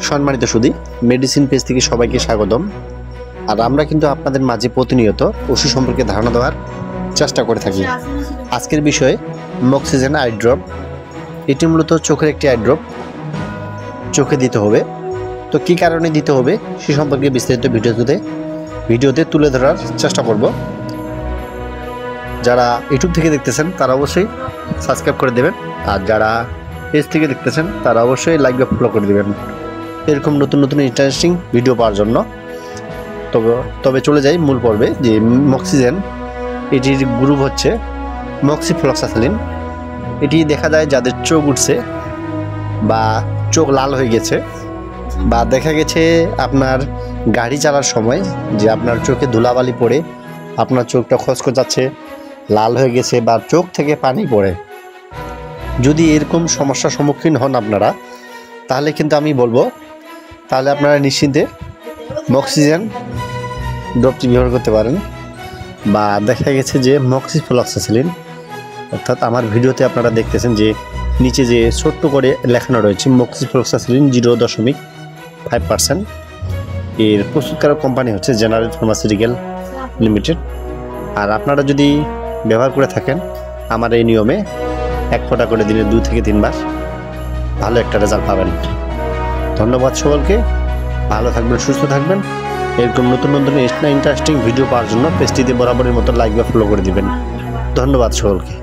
সম্মানিত সুধী, medicine page থেকে সবাইকে স্বাগতম। আর আমরা কিন্তু আপনাদের মাঝে প্রতিনিয়ত ওষুধ সম্পর্কে ধারণা দেওয়ার চেষ্টা করে থাকি। আজকের বিষয়ে মক্সিজেন আই ড্রপ, এটি মূলত চোখের একটি আই ড্রপ, চোখে দিতে হবে। তো কী কারণে দিতে হবে সে সম্পর্কে বিস্তারিত ভিডিওতে তুলে ধরার চেষ্টা করব। যারা ইউটিউব থেকে দেখতেছেন তারা অবশ্যই সাবস্ক্রাইব করে দেবেন, আর যারা পেজ থেকে দেখতেছেন তারা অবশ্যই লাইক বা ফলো করে দেবেন এরকম নতুন নতুন ইন্টারেস্টিং ভিডিও পাওয়ার জন্য। তবে চলে যাই মূল পর্বে। যে মক্সিজেন, এটির গ্রুপ হচ্ছে মক্সিফ্লক্সাসিলিন। এটি দেখা যায় যাদের চোখ উঠছে বা চোখ লাল হয়ে গেছে, বা দেখা গেছে আপনার গাড়ি চালার সময় যে আপনার চোখে ধুলাবালি পড়ে আপনার চোখটা খচখচাচ্ছে, লাল হয়ে গেছে বা চোখ থেকে পানি পড়ে। যদি এরকম সমস্যার সম্মুখীন হন আপনারা, তাহলে কিন্তু আমি বলবো তাহলে আপনারা নিশ্চিন্তে মক্সিজেন ড্রপটি ব্যবহার করতে পারেন। বা দেখা গেছে যে মক্সিফ্লক্সাসিলিন, অর্থাৎ আমার ভিডিওতে আপনারা দেখতেছেন যে নিচে যে ছোট্ট করে লেখানো রয়েছে মক্সিফ্লক্সাসিলিন 0.5%। এর প্রস্তুতকারক কোম্পানি হচ্ছে জেনারেল ফার্মাসিউটিক্যাল লিমিটেড। আর আপনারা যদি ব্যবহার করে থাকেন আমার এই নিয়মে 1 ফোঁটা করে দিনে 2 থেকে 3 বার ভালো একটা রেজাল্ট পাবেন। ধন্যবাদ সকলকে, ভালো থাকবেন, সুস্থ থাকবেন। এরকম নতুন নতুন ইন্টারেস্টিং ভিডিও পাওয়ার জন্য পেজটিতে বরাবরের মতো লাইক বা ফলো করে দিবেন। ধন্যবাদ সকলকে।